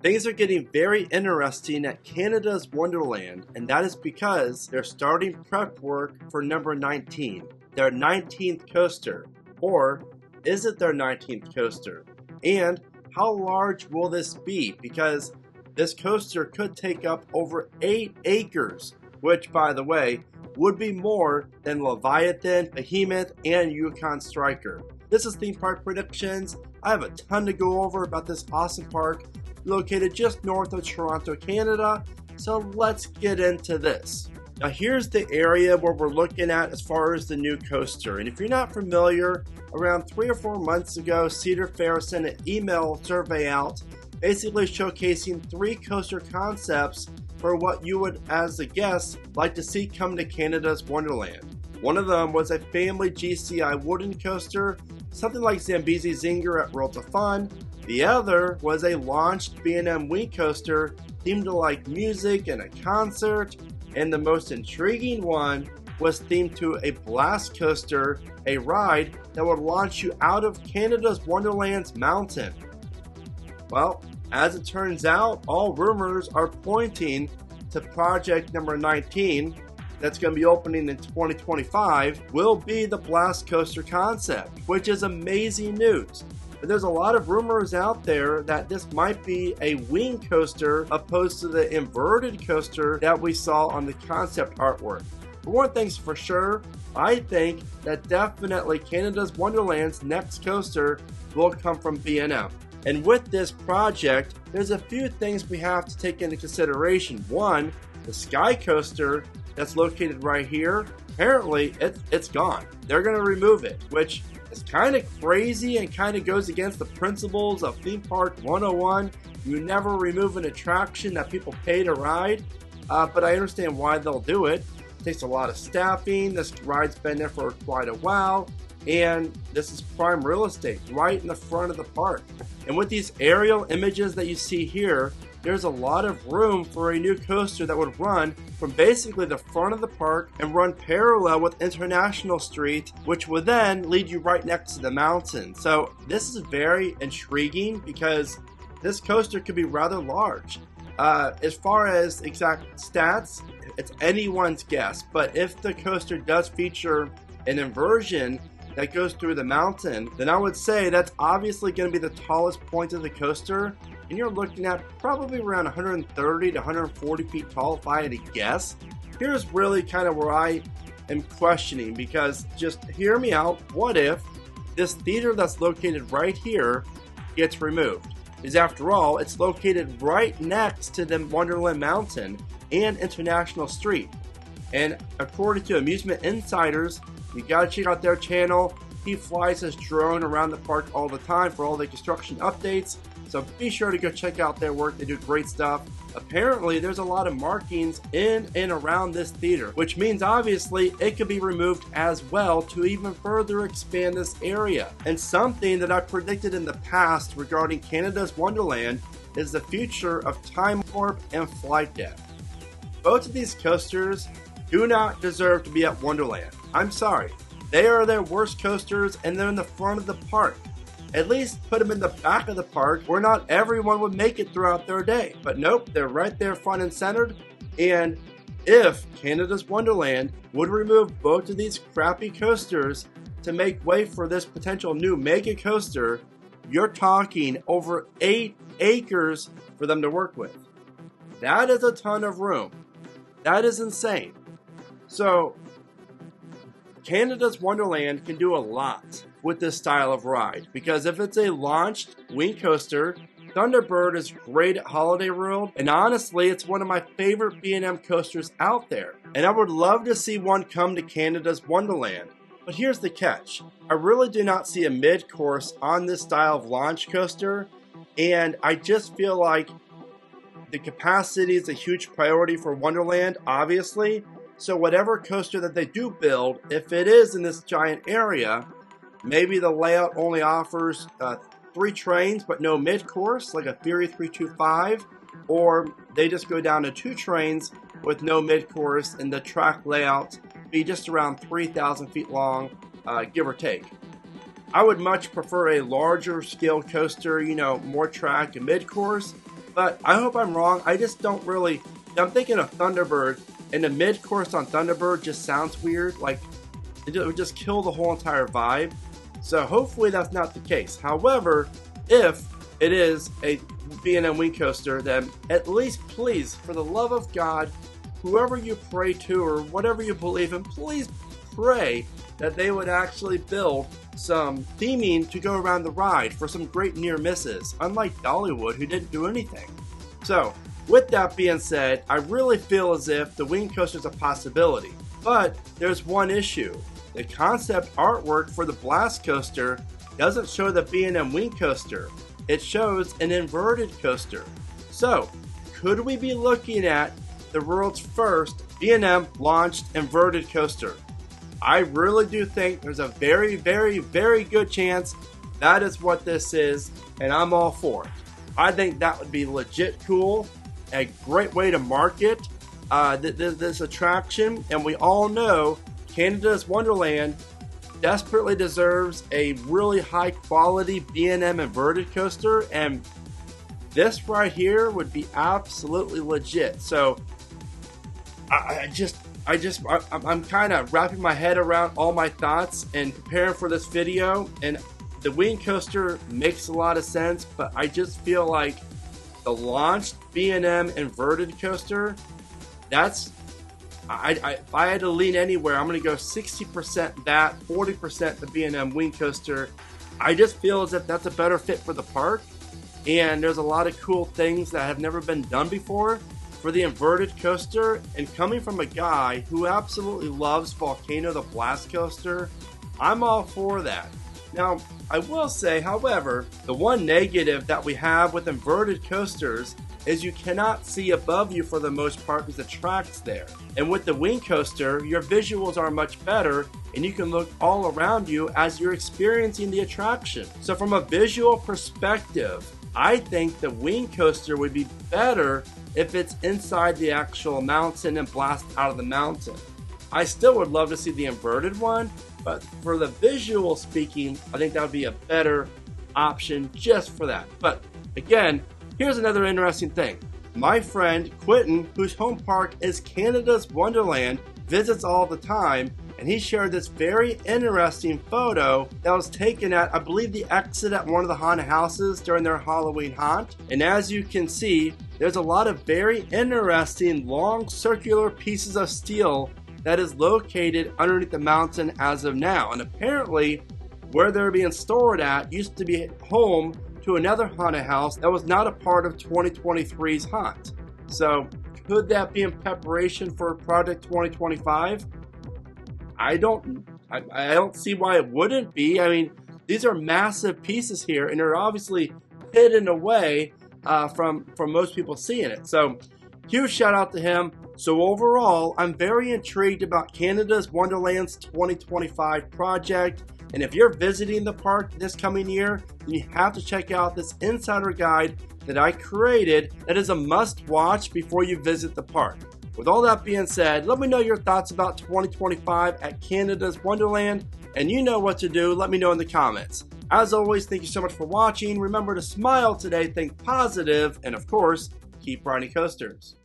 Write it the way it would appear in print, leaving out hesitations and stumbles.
Things are getting very interesting at Canada's Wonderland, and that is because they're starting prep work for number 19, their 19th coaster. Or is it their 19th coaster? And how large will this be? Because this coaster could take up over 8 acres, which, by the way, would be more than Leviathan, Behemoth, and Yukon Striker. This is Theme Park Predictions. I have a ton to go over about this awesome park located just north of Toronto, Canada. So let's get into this. Now here's the area where we're looking at as far as the new coaster. And if you're not familiar, around 3 or 4 months ago, Cedar Fair sent an email survey out basically showcasing 3 coaster concepts for what you would, as a guest, like to see come to Canada's Wonderland. One of them was a family GCI wooden coaster, something like Zambezi Zinger at Worlds of Fun. The other was a launched B&M wing coaster themed to like music and a concert. And the most intriguing one was themed to a blast coaster, a ride that would launch you out of Canada's Wonderland's mountain. Well, as it turns out, all rumors are pointing to project number 19 that's going to be opening in 2025 will be the blast coaster concept, which is amazing news. But there's a lot of rumors out there that this might be a wing coaster opposed to the inverted coaster that we saw on the concept artwork. For one thing's for sure, I think that definitely Canada's Wonderland's next coaster will come from B&M. And with this project, there's a few things we have to take into consideration. One, the Sky Coaster that's located right here, apparently it's gone. They're going to remove it, which is kind of crazy and kind of goes against the principles of Theme Park 101. You never remove an attraction that people pay to ride, but I understand why they'll do it. It takes a lot of staffing. This ride's been there for quite a while, and this is prime real estate right in the front of the park. And with these aerial images that you see here, there's a lot of room for a new coaster that would run from basically the front of the park and run parallel with International Street, which would then lead you right next to the mountain. So this is very intriguing because this coaster could be rather large. As far as exact stats, it's anyone's guess, but if the coaster does feature an inversion that goes through the mountain, then I would say that's obviously going to be the tallest point of the coaster, and you're looking at probably around 130 to 140 feet tall if I had to guess. Here's really kind of where I am questioning, because just hear me out. What if this theater that's located right here gets removed? Because after all, it's located right next to the Wonderland Mountain and International Street. And according to Amusement Insiders, you gotta check out their channel. He flies his drone around the park all the time for all the construction updates. So be sure to go check out their work. They do great stuff. Apparently, there's a lot of markings in and around this theater, which means obviously it could be removed as well to even further expand this area. And something that I predicted in the past regarding Canada's Wonderland is the future of Time Warp and Flight Deck. Both of these coasters do not deserve to be at Wonderland. I'm sorry. They are their worst coasters, and they're in the front of the park. At least put them in the back of the park where not everyone would make it throughout their day. But nope, they're right there front and centered. And if Canada's Wonderland would remove both of these crappy coasters to make way for this potential new mega coaster, you're talking over 8 acres for them to work with. That is a ton of room. That is insane. So Canada's Wonderland can do a lot with this style of ride, because if it's a launched wing coaster, Thunderbird is great at Holiday World, and honestly, it's one of my favorite B&M coasters out there, and I would love to see one come to Canada's Wonderland. But here's the catch. I really do not see a mid-course on this style of launch coaster, and I just feel like the capacity is a huge priority for Wonderland, obviously. So whatever coaster that they do build, if it is in this giant area, maybe the layout only offers 3 trains but no mid-course, like a Theory 325, or they just go down to 2 trains with no mid-course, and the track layout be just around 3,000 feet long, give or take. I would much prefer a larger scale coaster, you know, more track and mid-course, but I hope I'm wrong. I just don't really, I'm thinking of Thunderbird, and the mid-course on Thunderbird just sounds weird, like it would just kill the whole entire vibe. So hopefully that's not the case. However, if it is a B&M wing coaster, then at least please, for the love of God, whoever you pray to or whatever you believe in, please pray that they would actually build some theming to go around the ride for some great near misses, unlike Dollywood, who didn't do anything. So with that being said, I really feel as if the wing coaster is a possibility, but there's one issue. The concept artwork for the Blast coaster doesn't show the B&M wing coaster. It shows an inverted coaster. So could we be looking at the world's first B&M launched inverted coaster? I really do think there's a very, very, very good chance that is what this is, and I'm all for it. I think that would be legit cool, a great way to market this attraction, and we all know Canada's Wonderland desperately deserves a really high quality B&M inverted coaster, and this right here would be absolutely legit. So I'm kind of wrapping my head around all my thoughts and preparing for this video, and the wing coaster makes a lot of sense, but I just feel like the launched B&M inverted coaster, that's, if I had to lean anywhere, I'm going to go 60% that, 40% the B&M wing coaster. I just feel as if that's a better fit for the park, and there's a lot of cool things that have never been done before for the inverted coaster. And coming from a guy who absolutely loves Volcano the Blast coaster, I'm all for that. Now, I will say, however, the one negative that we have with inverted coasters is you cannot see above you for the most part because the track's there. And with the wing coaster, your visuals are much better and you can look all around you as you're experiencing the attraction. So from a visual perspective, I think the wing coaster would be better if it's inside the actual mountain and blast out of the mountain. I still would love to see the inverted one, but for the visual speaking, I think that would be a better option just for that. But again, here's another interesting thing. My friend Quentin, whose home park is Canada's Wonderland, visits all the time, and he shared this very interesting photo that was taken at, I believe, the exit at one of the haunted houses during their Halloween haunt. And as you can see, there's a lot of very interesting long circular pieces of steel that is located underneath the mountain as of now. And apparently, where they're being stored at used to be home to another haunted house that was not a part of 2023's haunt. So could that be in preparation for Project 2025? I don't see why it wouldn't be. I mean, these are massive pieces here, and they're obviously hidden away from most people seeing it. So huge shout out to him. So overall, I'm very intrigued about Canada's Wonderland's 2025 project. And if you're visiting the park this coming year, then you have to check out this insider guide that I created that is a must watch before you visit the park. With all that being said, let me know your thoughts about 2025 at Canada's Wonderland, and you know what to do. Let me know in the comments. As always, thank you so much for watching. Remember to smile today, think positive, and of course, keep riding coasters.